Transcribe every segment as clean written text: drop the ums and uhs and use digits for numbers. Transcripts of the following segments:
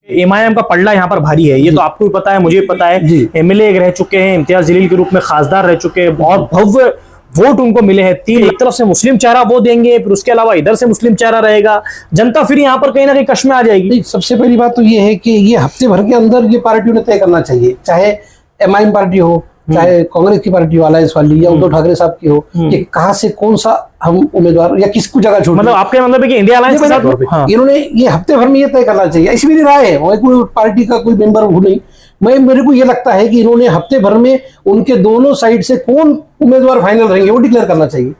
MIM का पलड़ा यहाँ पर भारी है, ये तो आपको भी पता है, मुझे भी पता है। एमएलए रह चुके हैं, इम्तियाज जलील के रूप में खासदार रह चुके हैं, बहुत भव्य वोट उनको मिले हैं। तीन एक तरफ से मुस्लिम चेहरा वो देंगे, फिर उसके अलावा इधर से मुस्लिम चेहरा रहेगा, जनता फिर यहाँ पर कहीं ना कहीं कश में आ जाएगी। सबसे पहली बात तो ये है कि ये हफ्ते भर के अंदर ये पार्टियों ने तय करना चाहिए, चाहे एमआईएम पार्टी हो, चाहे कांग्रेस की पार्टी हो, अलायंस वाली, या उद्धव ठाकरे साहब की हो, कि कहां से कौन सा हम उम्मीदवार या किसको जगह छोड़, मतलब आपके मतलब है कि इंडिया अलायंस के साथ इन्होंने ये हफ्ते भर में ये तय करना चाहिए। ऐसी मेरी राय है, मैं कोई पार्टी का कोई मेंबर हूं नहीं, मेरे को ये लगता है कि इन्होंने हफ्ते भर में उनके दोनों साइड से कौन उम्मीदवार फाइनल रहेंगे वो डिक्लेयर करना चाहिए।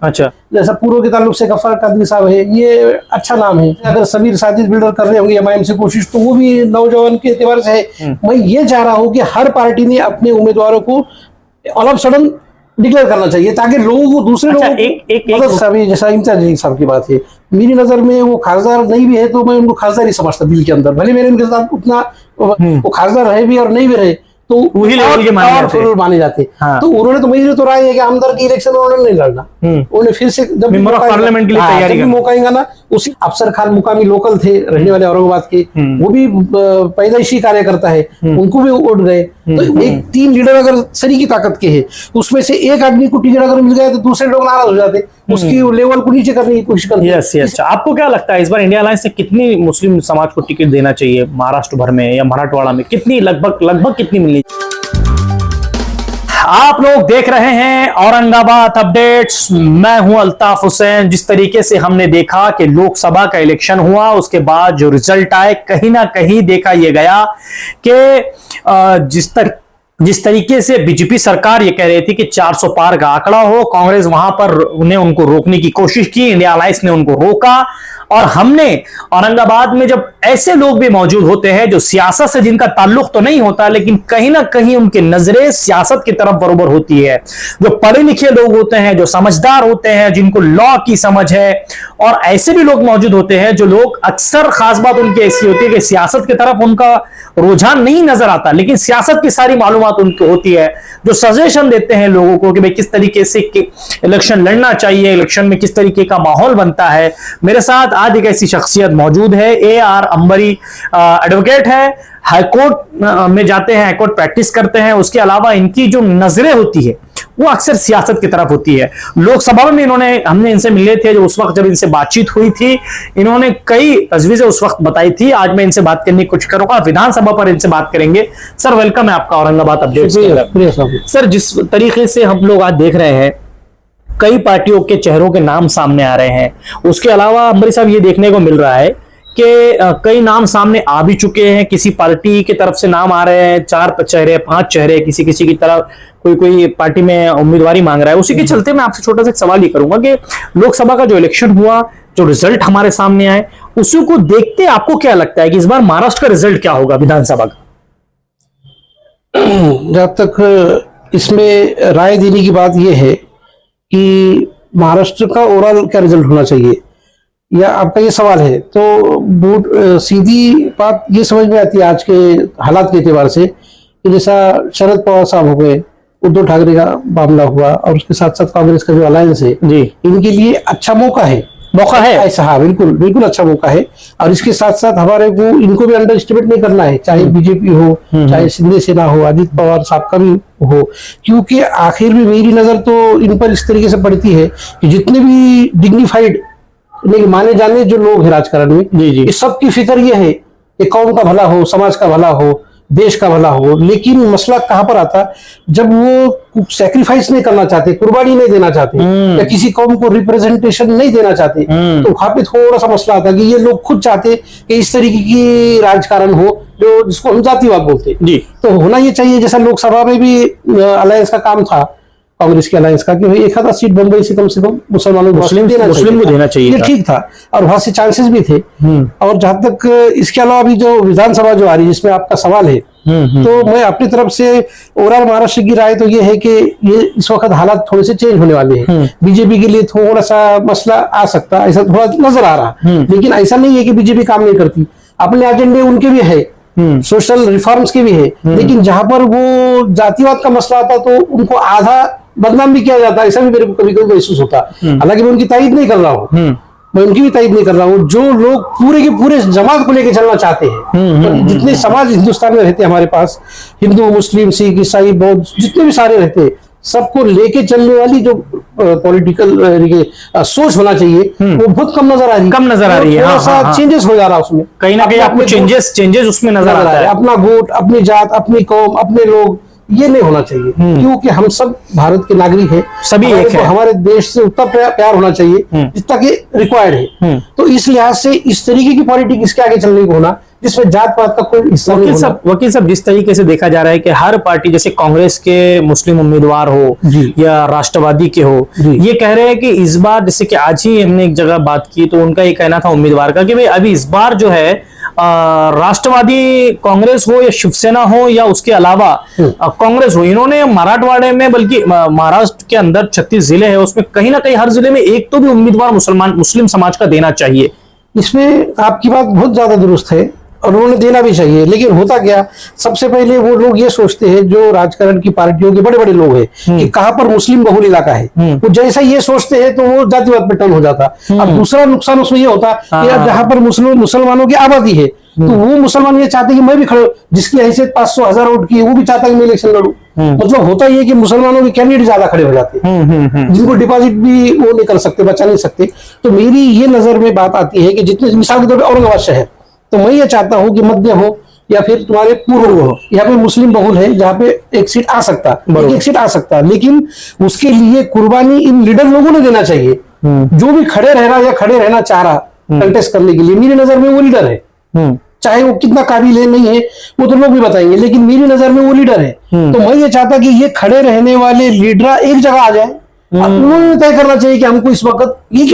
अच्छा, जैसा पूर्व के ताल्लुक से गफ्फार कादरी साहब है, ये अच्छा नाम है। अगर समीर साजिद बिल्डर कर रहे होंगे एमआईएम से कोशिश, तो वो भी नौजवान के एतबार से है। मैं ये चाह रहा हूँ कि हर पार्टी ने अपने उम्मीदवारों को ऑल ऑफ सडन डिक्लेयर करना चाहिए, ताकि लोगों को दूसरे लोगों को जैसा इम्तियाज साहब की बात है, मेरी नजर में वो खासदार नहीं भी है तो मैं उनको खासदार ही समझता दिल के अंदर, भले मेरे उनके साथ उतना वो खासदार रहे भी और नहीं भी रहे तो वही लेवल के माने जाते। हाँ। तो उन्होंने तो मेरी तो राय है कि आमदार की इलेक्शन उन्होंने नहीं लड़ना, उन्होंने फिर से जब पार्लियामेंट के लिए तैयारी करना, मौका आएगा ना। उसी अफसर खान मुकामी लोकल थे रहने वाले औरंगाबाद के, वो भी पैदाइशी कार्यकर्ता है, उनको भी वोट गए। तो एक तीन लीडर अगर सरी की ताकत के है, उसमें से एक आदमी को टिकट अगर मिल गया तो दूसरे लोग नाराज हो जाते, उसकी लेवल को नीचे करने की कोशिश करते। Yes yes. आपको क्या लगता है इस बार इंडिया अलायंस ने कितनी मुस्लिम समाज को टिकट देना चाहिए महाराष्ट्र भर में या मराठवाड़ा में, कितनी लगभग कितनी मिलनी? आप लोग देख रहे हैं औरंगाबाद अपडेट्स, मैं हूं अल्ताफ हुसैन। जिस तरीके से हमने देखा कि लोकसभा का इलेक्शन हुआ, उसके बाद जो रिजल्ट आए, कहीं ना कहीं देखा यह गया कि जिस तरीके से बीजेपी सरकार ये कह रही थी कि 400 पार का आंकड़ा हो, कांग्रेस वहां पर उनको रोकने की कोशिश की, इंडिया अलायंस ने उनको रोका। और हमने औरंगाबाद में जब ऐसे लोग भी मौजूद होते हैं जो सियासत से जिनका ताल्लुक तो नहीं होता, लेकिन कहीं ना कहीं उनकी नजरें सियासत की तरफ बरोबर होती है, जो पढ़े लिखे लोग होते हैं, जो समझदार होते हैं, जिनको लॉ की समझ है, और ऐसे भी लोग मौजूद होते हैं जो लोग अक्सर, खास बात उनकी ऐसी होती है कि सियासत की तरफ उनका रुझान नहीं नजर आता, लेकिन सियासत की सारी मालूमात उनकी होती है, जो सजेशन देते हैं लोगों को कि भाई किस तरीके से इलेक्शन लड़ना चाहिए, इलेक्शन में किस तरीके का माहौल बनता है। मेरे साथ आज एक ऐसी शख्सियत मौजूद है, AR अंबरी एडवोकेट है, हाईकोर्ट में जाते हैं, हाईकोर्ट प्रैक्टिस करते हैं। उसके अलावा इनकी जो नजरें होती है वो अक्सर सियासत की तरफ होती है। लोकसभा में हमने इनसे मिले थे, जो उस वक्त जब इनसे बातचीत हुई थी, इन्होंने कई तजवीजें उस वक्त बताई थी। आज मैं इनसे बात करने की कोशिश करूंगा, विधानसभा पर इनसे बात करेंगे। सर वेलकम है आपका औरंगाबाद अपडेट। सर, जिस तरीके से हम लोग आज देख रहे हैं, कई पार्टियों के चेहरों के नाम सामने आ रहे हैं, उसके अलावा अंबरी साहब ये देखने को मिल रहा है कि कई नाम सामने आ भी चुके हैं, किसी पार्टी की तरफ से नाम आ रहे हैं, 4 चेहरे 5 चेहरे, किसी की तरफ कोई पार्टी में उम्मीदवारी मांग रहा है। उसी के चलते मैं आपसे छोटा सा सवाल ये करूंगा कि लोकसभा का जो इलेक्शन हुआ, जो रिजल्ट हमारे सामने आए, उसी को देखते आपको क्या लगता है कि इस बार महाराष्ट्र का रिजल्ट क्या होगा विधानसभा का? जहां तक इसमें राय देने की बात यह है कि महाराष्ट्र का ओवरऑल क्या रिजल्ट होना चाहिए, या आपका ये सवाल है, तो सीधी बात ये समझ में आती है आज के हालात के एतबार से कि जैसा शरद पवार साहब हो गए, उद्धव ठाकरे का मामला हुआ, और उसके साथ साथ कांग्रेस का जो अलायंस है जी, इनके लिए अच्छा मौका है ऐसा। हाँ, बिल्कुल अच्छा मौका है। और इसके साथ साथ हमारे को इनको भी अंडर एस्टिमेट नहीं करना है, चाहे बीजेपी हो, चाहे शिंदे सेना हो, अजित पवार साहब का भी हो, क्योंकि आखिर में मेरी नजर तो इन पर इस तरीके से पड़ती है कि जितने भी डिग्निफाइड माने जाने जो लोग हैं राजकारण में, जी, सबकी फिक्र ये है कि कौम का भला हो, समाज का भला हो, देश का भला हो। लेकिन मसला कहां पर आता, जब वो सैक्रिफाइस नहीं करना चाहते, कुर्बानी नहीं देना चाहते, या किसी कौम को रिप्रेजेंटेशन नहीं देना चाहते, तो वहां पे थोड़ा सा मसला आता है कि ये लोग खुद चाहते कि इस तरीके की राजकारण हो जो जिसको हम जातिवाद बोलते जी। तो होना ये चाहिए, जैसा लोकसभा में भी अलायंस का काम था, कांग्रेस के अलायंस का, कि भाई 1 आधा सीट बम्बई से कम मुसलमानों को देना चाहिए, ये ठीक था, और वहां से चांसेस भी थे। और जहां तक इसके अलावा भी जो विधानसभा जो आ रही है, जिसमें आपका सवाल है, तो मैं अपनी तरफ से ओवरऑल महाराष्ट्र की राय तो ये है कि ये इस वक्त हालात थोड़े से चेंज होने वाले हैं। बीजेपी के लिए थोड़ा सा मसला आ सकता, ऐसा थोड़ा नजर आ रहा, लेकिन ऐसा नहीं है कि बीजेपी काम नहीं करती, अपने एजेंडे उनके भी है, सोशल रिफॉर्म्स के भी है, लेकिन जहां पर वो जातिवाद का मसला आता तो उनको आधा बदनाम भी किया जाता है, ऐसा भी मेरे को कभी कभी महसूस होता। हालांकि मैं उनकी तारीफ नहीं कर रहा हूँ, मैं उनकी भी तारीफ नहीं कर रहा हूँ, जो लोग पूरे के पूरे जमात को लेकर चलना चाहते हैं, तो जितने समाज हिंदुस्तान में रहते हैं हमारे पास, हिंदू मुस्लिम सिख ईसाई बौद्ध जितने भी सारे रहते हैं, सबको लेके चलने वाली जो पॉलिटिकल सोच होना चाहिए वो बहुत कम नजर आ रही है। कम नजर आ रही है, थोड़ा हाँ, सा हाँ, हाँ। चेंजेस हो जा रहा है उसमें, कहीं ना कहीं आपको चेंजेस उसमें नजर आता है। अपना वोट, अपनी जात, अपनी कौम, अपने लोग, ये नहीं होना चाहिए, क्योंकि हम सब भारत के नागरिक हैं, सभी एक है। हमारे देश से उतना प्यार होना चाहिए जितना कि रिक्वायर्ड है। तो इस लिहाज से इस तरीके की पॉलिटिक्स इसके आगे चलने को होना जिसमें जात पात का कोई हिस्सा नहीं होना। वकील साहब, जिस तरीके से देखा जा रहा है कि हर पार्टी, जैसे कांग्रेस के मुस्लिम उम्मीदवार हो या राष्ट्रवादी के हो, ये कह रहे हैं कि इस बार, जैसे कि आज ही हमने एक जगह बात की तो उनका ये कहना था उम्मीदवार का कि भाई अभी इस बार जो है राष्ट्रवादी कांग्रेस हो या शिवसेना हो या उसके अलावा कांग्रेस हो, इन्होंने मराठवाड़े में, बल्कि महाराष्ट्र के अंदर 36 जिले हैं, उसमें कहीं ना कहीं हर जिले में एक तो भी उम्मीदवार मुस्लिम समाज का देना चाहिए। इसमें आपकी बात बहुत ज्यादा दुरुस्त है और उन्होंने देना भी चाहिए, लेकिन होता क्या, सबसे पहले वो लोग ये सोचते हैं, जो राजकारण की पार्टियों के बड़े बड़े लोग हैं, कि कहां पर मुस्लिम बहुल इलाका है, वो जैसा ये सोचते हैं तो वो जातिवाद पे टर्न हो जाता। अब दूसरा नुकसान उसमें ये होता कि यार जहां पर मुसलमानों की आबादी है, तो वो मुसलमान ये चाहते कि मैं भी खड़े, जिसकी हैसियत 500-1000 वोट की है, वो भी चाहता है कि मैं इलेक्शन लड़ूं। मतलब होता ही है कि मुसलमानों के कैंडिडेट ज्यादा खड़े हो जाते हैं, जिनको डिपॉजिट भी वो नहीं कर सकते, बचा नहीं सकते। तो मेरी ये नजर में बात आती है कि जितने, मिसाल के तौर पर औरंगाबाद शहर, तो मैं ये चाहता हूं कि मध्य हो या फिर तुम्हारे पूर्व हो, यहाँ पे मुस्लिम बहुल है, जहाँ पे एक सीट आ सकता, एक सीट आ सकता, लेकिन उसके लिए कुर्बानी इन लीडर लोगों ने देना चाहिए। जो भी खड़े रह रहा या खड़े रहना चाह रहा कंटेस्ट करने के लिए, मेरी नजर में वो लीडर है, चाहे वो कितना काबिल है नहीं है वो तो लोग भी बताएंगे, लेकिन मेरी नजर में वो लीडर है। तो मैं ये चाहता कि ये खड़े रहने वाले लीडर एक जगह आ जाए, उन्होंने तय करना चाहिए कि हमको इस वक्त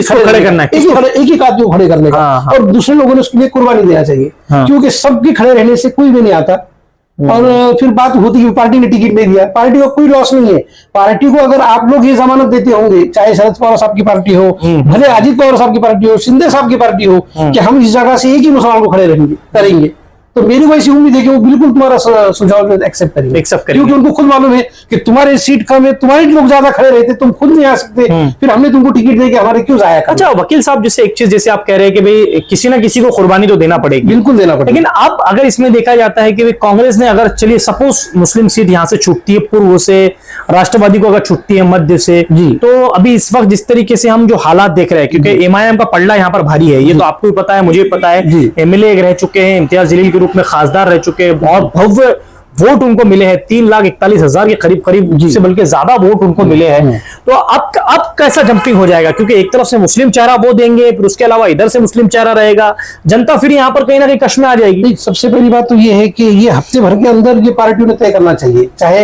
खड़े करना है, एक ही आदमी को खड़े करने का, और दूसरे लोगों ने उसके लिए कुर्बानी देना चाहिए, क्योंकि सबके खड़े रहने से कोई भी नहीं आता। और फिर बात होती है पार्टी ने टिकट नहीं दिया, पार्टी को कोई लॉस नहीं है। पार्टी को अगर आप लोग ये जमानत देते होंगे, चाहे शरद पवार साहब की पार्टी हो, भले अजित पवार साहब की पार्टी हो, शिंदे साहब की पार्टी हो, कि हम इस जगह से एक ही मुसलमान को खड़े करेंगे, तो मेरी वैसी उम्मीद है कि वो बिल्कुल तुम्हारा सुझाव एक्सेप्ट करेंगे, क्योंकि उनको खुद मालूम है कि तुम्हारे सीट कम है, तुम्हारे लोग ज्यादा खड़े रहते, तुम खुद नहीं आ सकते, फिर हमने तुमको टिकट दे के हमारे क्यों जाया। अच्छा वकील साहब, जैसे एक चीज, जैसे आप कह रहे हैं कि भाई किसी ना किसी को कुर्बानी तो देना पड़ेगी, बिल्कुल देना पड़ेगा, लेकिन अब अगर इसमें देखा जाता है कि कांग्रेस ने, अगर चलिए सपोज मुस्लिम सीट यहाँ से छूटती है पूर्व से, राष्ट्रवादी को अगर छूटती है मध्य से, तो अभी इस वक्त जिस तरीके से हम जो हालात देख रहे हैं, क्योंकि एमआईएम का पलड़ा यहाँ पर भारी है, ये तो आपको भी पता है, मुझे पता है, एमएलए रह चुके हैं, इम्तियाज जलील के रूप में खासदार रह चुके हैं, बहुत भव्य वोट उनको मिले हैं, 3,41,000 के करीब से बल्कि ज्यादा वोट उनको मिले हैं। तो अब कैसा जंपिंग हो जाएगा, क्योंकि एक तरफ से मुस्लिम चेहरा वो देंगे, फिर उसके अलावा इधर से मुस्लिम चेहरा रहेगा, जनता फिर यहाँ पर कहीं ना कहीं कश में आ जाएगी। सबसे पहली बात तो ये है कि ये हफ्ते भर के अंदर ये पार्टियों ने तय करना चाहिए, चाहे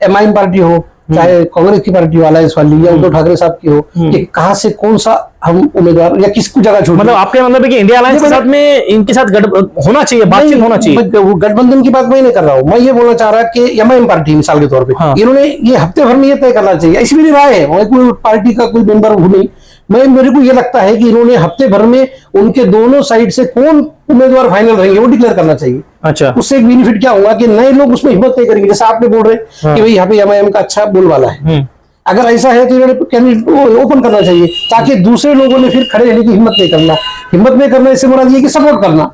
एमआईएम पार्टी हो, चाहे कांग्रेस की पार्टी हो, अलायंस वाली, या उद्धव ठाकरे साहब की हो, कि कहां से कौन सा हम उम्मीदवार या किसको जगह छोड़, मतलब आपके मतलब है कि इंडिया अलायंस के साथ में इनके साथ होना चाहिए, बातचीत होना चाहिए। गठबंधन की बात मैं नहीं कर रहा हूँ, मैं ये बोलना चाह रहा कि एमआईएम पार्टी मिसाल के तौर पे, इन्होंने ये हफ्ते भर में ये तय करना चाहिए, ऐसी मेरी राय है, मैं कोई पार्टी का कोई मेंबर हूं नहीं, मेरे को ये लगता है कि इन्होंने हफ्ते भर में उनके दोनों साइड से कौन उम्मीदवार फाइनल रहेंगे वो डिक्लेयर करना चाहिए। अच्छा, उससे एक बेनिफिट क्या होगा कि नए लोग उसमें हिम्मत नहीं करेंगे, जैसा आपने बोल रहे कि भाई यहाँ पे एमआईएम का अच्छा बोलबाला है, अगर ऐसा है तो इन्होंने कैंडिडेट ओपन करना चाहिए, ताकि दूसरे लोगों ने फिर खड़े रहने की हिम्मत नहीं करना, इससे मुराद ये कि सपोर्ट करना,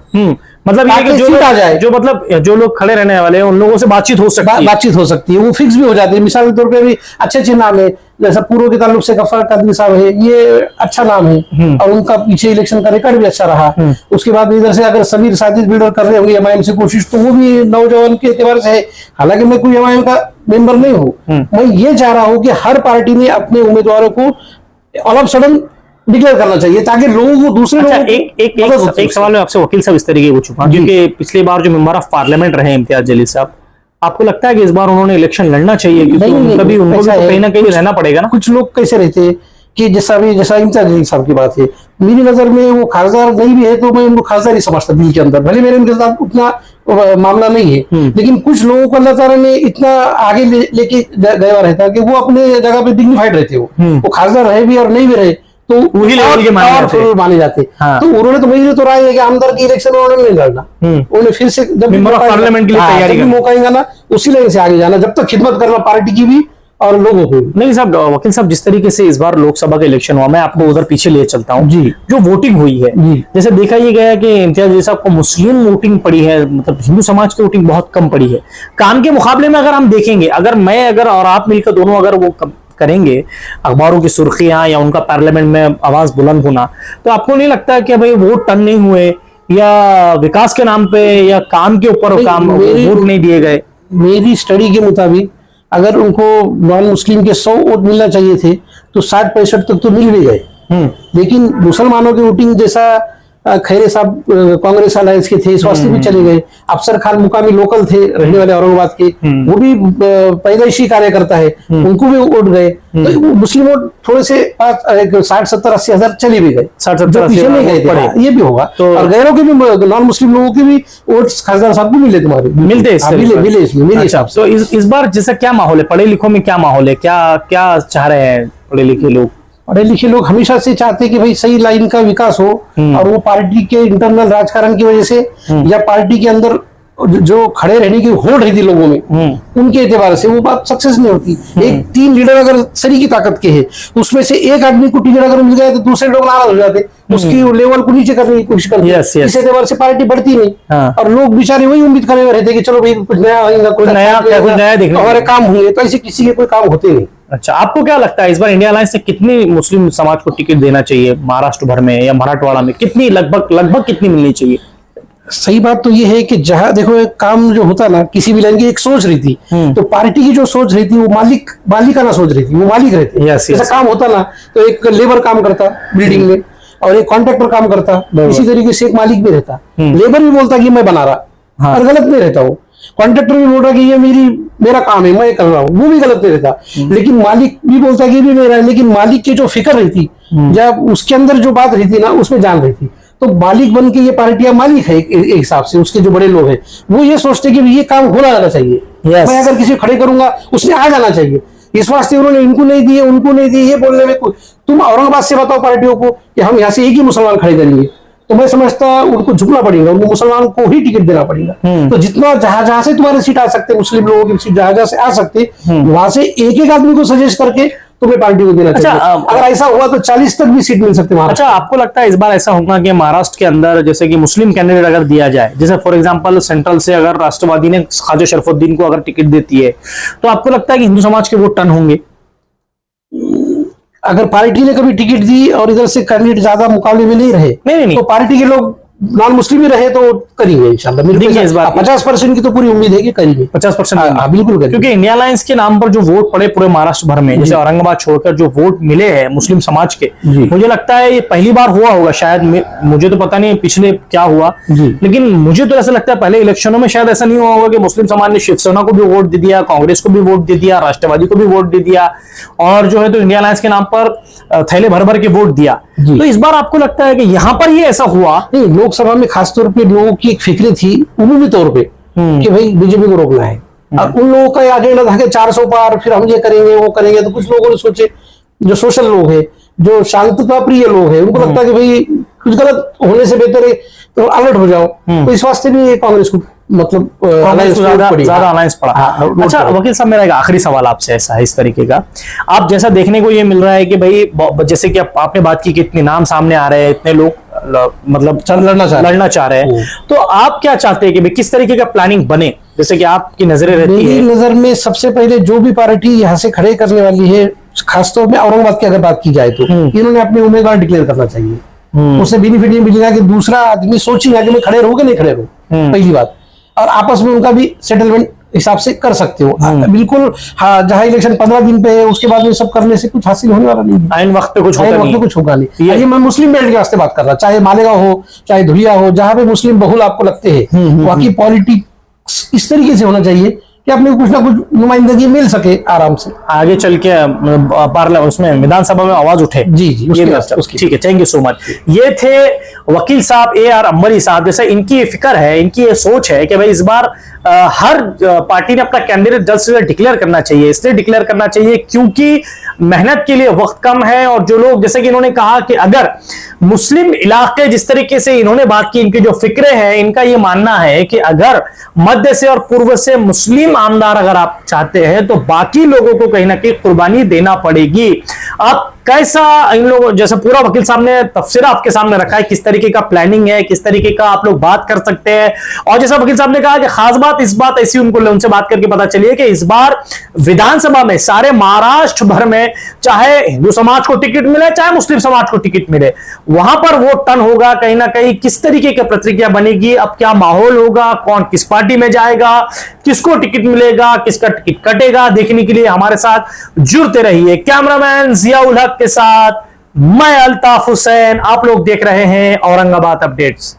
मतलब ये कि जो आ जाए, जो मतलब जो लोग खड़े रहने वाले हैं उन लोगों से बातचीत हो सकती है, वो फिक्स भी हो जाती है। मिसाल के तौर पे भी अच्छे नाम है, जैसा पूर्व के ताल्लुक से गफ्फार कादरी साहब है, ये अच्छा नाम है और उनका पीछे इलेक्शन का रिकॉर्ड भी अच्छा रहा। उसके बाद इधर से अगर समीर साजिद बिल्डर कर रहे होंगे एमआईएम से कोशिश, तो वो भी नौजवान के एतबार से है, हालांकि मैं कोई एमआईएम का मेंबर नहीं हूँ। मैं ये चाह रहा हूँ कि हर पार्टी ने अपने उम्मीदवारों को ऑल ऑफ सडन डिक्लेयर करना चाहिए, ताकि लोगों को दूसरे लोगों को एक सवाल मैं आपसे वकील साहब इस तरीके पूछूंगा, क्योंकि पिछली बार जो मेंबर ऑफ पार्लियामेंट रहे इम्तियाज जलील साहब, आपको लगता है कि इस बार उन्होंने इलेक्शन लड़ना चाहिए, क्योंकि उनको भी कहीं ना कहीं रहना पड़ेगा ना। कुछ लोग कैसे रहते हैं कि जैसा इम्तियाज जलील साहब की बात है, मेरी नजर में वो खासदार नहीं भी है तो मैं उनको खासदार ही समझता दिल के अंदर, भले मेरे उनके साथ उतना मामला नहीं है, लेकिन कुछ लोगों को अल्लाह ताला ने इतना आगे लेके गया रहता है कि वो अपने जगह पे डिग्निफाइड रहते हो, वो खासदार रहे भी और नहीं भी रहे तो वही लेवल के माने जाते। तो उन्होंने तो मेरी तो राय है कि आमदार की इलेक्शन उन्होंने नहीं लड़ना, उन्हें फिर से जब पार्लियामेंट के लिए तैयारी मौका आएगा ना उसी लाइन से आगे जाना, जब तक खिदमत करना पार्टी की भी और लोगों को। नहीं साहब, वकील साहब, जिस तरीके से इस बार लोकसभा का इलेक्शन हुआ, मैं आपको उधर पीछे ले चलता हूँ जी। जो वोटिंग हुई है, जी। जैसे देखा ये गया कि इम्तियाज अली साहब को मुस्लिम वोटिंग पड़ी है, मतलब हिंदू समाज की वोटिंग बहुत कम पड़ी है। काम के मुकाबले में अगर हम देखेंगे, अगर और आप मिलकर दोनों अगर वो करेंगे, अखबारों की सुर्खियां या उनका पार्लियामेंट में आवाज बुलंद होना, तो आपको नहीं लगता कि भाई वोट टर्न नहीं हुए, या विकास के नाम पे या काम के ऊपर वोट नहीं दिए गए? मेरी स्टडी के मुताबिक अगर उनको नॉन मुस्लिम के 100 वोट मिलना चाहिए थे तो 60-65 तक तो मिल भी गए। लेकिन मुसलमानों की वोटिंग जैसा खैरे साहब कांग्रेस अलायंस के थे, इस वास्ते भी चले गए। अफसर खान मुकामी लोकल थे, रहने वाले औरंगाबाद के, वो भी पैदाइशी कार्यकर्ता है, उनको भी वोट गए। तो मुस्लिम वोट थोड़े से 60-70-80 हजार चले भी गए, 60-70 पीछे नहीं गए थे। ये भी होगा। तो और गैरों के भी, नॉन मुस्लिम लोगों के भी वोट खासदार साहब को मिले, तुम्हारे मिलते मिले इसमें मेरे हिसाब से। तो इस बार जैसा क्या माहौल है पढ़े लिखों में, क्या माहौल है, क्या चाह रहे हैं पढ़े लिखे लोग? पढ़े लिखे लोग हमेशा से चाहते हैं कि भाई सही लाइन का विकास हो, और वो पार्टी के इंटरनल राजकारण की वजह से या पार्टी के अंदर जो खड़े रहने की होड़ रही थी लोगों में, उनके एतबार से वो बात सक्सेस नहीं होती। एक टीम लीडर अगर सरी की ताकत के है, उसमें से एक आदमी को टिकट अगर मिल गया तो दूसरे लोग नाराज हो जाते, उसकी लेवल को नीचे करने की कोशिश करते। इस एतबार से पार्टी बढ़ती नहीं। और लोग बेचारे वही उम्मीद करे हुए रहते कि चलो भाई कुछ नया होगा, कुछ नया देखने, हमारे काम होंगे। तो ऐसे किसी के कोई काम होते नहीं। अच्छा, आपको क्या लगता है इस बार इंडिया अलायंस से कितनी मुस्लिम समाज को टिकट देना चाहिए महाराष्ट्र भर में या मराठवाड़ा में? कितनी लगभग कितनी मिलनी चाहिए? सही बात तो ये है कि जहां देखो एक काम जो होता ना, किसी भी लाइन की एक सोच रही थी, तो पार्टी की जो सोच रही थी वो मालिकाना सोच रही थी, वो मालिक रहते। जैसा काम होता ना, तो एक लेबर काम करता बिल्डिंग में और एक कॉन्ट्रैक्टर काम करता, इसी तरीके से एक मालिक भी रहता। लेबर भी बोलता कि मैं बना रहा, और गलत नहीं रहता। वो कॉन्ट्रैक्टर भी बोल रहा कि ये मेरा काम है, मैं कर रहा हूँ, वो भी गलत नहीं रहता। लेकिन मालिक भी बोलता कि ये भी मेरा है, लेकिन मालिक की जो फिक्र रही थी, जब उसके अंदर जो बात रही थी ना, उसमें जान रही थी। तो मालिक बन के ये पार्टियां मालिक है एक हिसाब से, उसके जो बड़े लोग हैं वो ये सोचते कि ये काम होना जाना चाहिए। मैं अगर किसी खड़े करूंगा उसने आ जाना चाहिए। इस वास्ते उन्होंने इनको नहीं दिए, उनको नहीं दिए, ये बोलने में तुम औरंगाबाद से बताओ पार्टियों को कि हम यहाँ से एक ही मुसलमान खड़े करेंगे, तो मैं समझता उनको झुकना पड़ेगा, उनको मुसलमान को ही टिकट देना पड़ेगा। तो जितना जहां से तुम्हारे सीट आ सकते, मुस्लिम लोगों की सीट जहां से आ सकते, वहां से एक एक आदमी को सजेस्ट करके तुम्हें पार्टी को देना चाहिए। अगर ऐसा हुआ तो 40 तक भी सीट मिल सकती है। अच्छा, आपको लगता है इस बार ऐसा होगा कि महाराष्ट्र के अंदर जैसे कि मुस्लिम कैंडिडेट अगर दिया जाए, जैसे फॉर एग्जांपल सेंट्रल से अगर राष्ट्रवादी ने ख्वाजा शरफुद्दीन को अगर टिकट देती है, तो आपको लगता है कि हिंदू समाज के वोट टर्न होंगे? अगर पार्टी ने कभी टिकट दी और इधर से कैंडिडेट ज्यादा मुकाबले में नहीं रहे, नहीं। तो पार्टी के लोग नॉन मुस्लिम ही रहे तो करेंगे इंशाल्लाह। इस बार 50% की तो पूरी उम्मीद है कि करेंगे। 50%? बिल्कुल करेंगे। क्योंकि इंडिया अलायंस के नाम पर जो वोट पड़े पूरे महाराष्ट्र भर में, जैसे औरंगाबाद छोड़कर जो वोट मिले हैं मुस्लिम समाज के, मुझे लगता है ये पहली बार हुआ होगा शायद। मुझे तो पता नहीं पिछले क्या हुआ, लेकिन मुझे तो ऐसा लगता है पहले इलेक्शनों में शायद ऐसा नहीं हुआ होगा कि मुस्लिम समाज ने शिवसेना को भी वोट दे दिया, कांग्रेस को भी वोट दे दिया, राष्ट्रवादी को भी वोट दे दिया, और जो है तो इंडिया अलायंस के नाम पर थैले भर भर के वोट दिया। तो इस बार आपको लगता है कि यहाँ पर ये ऐसा हुआ? नहीं, लोकसभा में खासतौर पे लोगों की एक फिक्र थी उमूमी तौर पे कि भाई बीजेपी को रोकना है। और उन लोगों का एजेंडा था कि 400 पार, फिर हम ये करेंगे वो करेंगे। तो कुछ लोगों ने सोचे, जो सोशल लोग हैं, जो शांतता प्रिय लोग हैं, उनको लगता है कि भाई कुछ गलत होने से बेहतर है तो अलर्ट हो जाओ। तो इस वास्ते भी कांग्रेस को मतलब ज्यादा अलायंस पड़ा। अच्छा वकील साहब, मेरा एक आखिरी सवाल आपसे ऐसा है इस तरीके का, आप जैसा देखने को ये मिल रहा है कि भाई जैसे कि आपने बात की कि इतने नाम सामने आ रहे हैं, इतने लोग मतलब लड़ना चाह रहे हैं, तो आप क्या चाहते हैं कि भाई किस तरीके का प्लानिंग बने, जैसे कि आपकी नजरें रहती है? मेरी नजर में सबसे पहले जो भी पार्टी यहाँ से खड़े करने वाली है, खासतौर में औरंगाबाद की अगर बात की जाए तो इन्होंने अपने उम्मीदवार डिक्लेयर करना चाहिए। उससे बेनिफिट ये मिलेगा कि दूसरा आदमी सोचेगा कि मैं खड़े रहूं कि नहीं खड़े रहूं, पहली बात। और आपस में उनका भी सेटलमेंट हिसाब से कर सकते हो बिल्कुल। हाँ, जहां इलेक्शन 15 दिन पे है, उसके बाद में सब करने से कुछ हासिल होने वाला नहीं, आइन वक्त पे कुछ होगा नहीं। ये मैं मुस्लिम बेल्ट के वास्ते बात कर रहा, चाहे मालेगांव हो, चाहे धुलिया हो, जहां पे मुस्लिम बहुल आपको लगते हैं, वहां की पॉलिटिक्स इस तरीके से होना चाहिए कि अपने कुछ ना कुछ नुमाइंदगी मिल सके आराम से, आगे चल के पार्लियामेंट उसमें विधानसभा में आवाज उठे। जी ठीक है, थैंक यू सो मच। ये थे वकील साहब AR अंबरी साहब। जैसे इनकी ये फिक्र है, इनकी ये सोच है कि भाई इस बार हर पार्टी ने अपना कैंडिडेट जल्द से जल्द डिक्लेयर करना चाहिए। इसलिए डिक्लेयर करना चाहिए क्योंकि मेहनत के लिए वक्त कम है, और जो लोग, जैसे कि इन्होंने कहा कि अगर मुस्लिम इलाके, जिस तरीके से इन्होंने बात की, इनकी जो फिक्रे हैं, इनका ये मानना है कि अगर मध्य से और पूर्व से मुस्लिम आमदार अगर आप चाहते हैं तो बाकी लोगों को कहीं ना कहीं कुर्बानी देना पड़ेगी। आप कैसा, इन लोगों, जैसे पूरा वकील साहब ने तफसीर आपके सामने रखा है, किस तरीके का प्लानिंग है, किस तरीके का आप लोग बात कर सकते हैं। और जैसा वकील साहब ने कहा कि खास बात, इस बात ऐसी उनसे बात करके पता चली है कि इस बार विधानसभा में सारे महाराष्ट्र भर में, चाहे हिंदू समाज को टिकट मिले चाहे मुस्लिम समाज को टिकट मिले, वहां पर वोट टर्न होगा। कहीं ना कहीं किस तरीके की प्रतिक्रिया बनेगी, अब क्या माहौल होगा, कौन किस पार्टी में जाएगा, किसको टिकट मिलेगा, किसका टिकट कटेगा, देखने के लिए हमारे साथ जुड़ते रहिए। कैमरामैन जियाउल हक के साथ मैं अल्ताफ हुसैन, आप लोग देख रहे हैं औरंगाबाद अपडेट्स।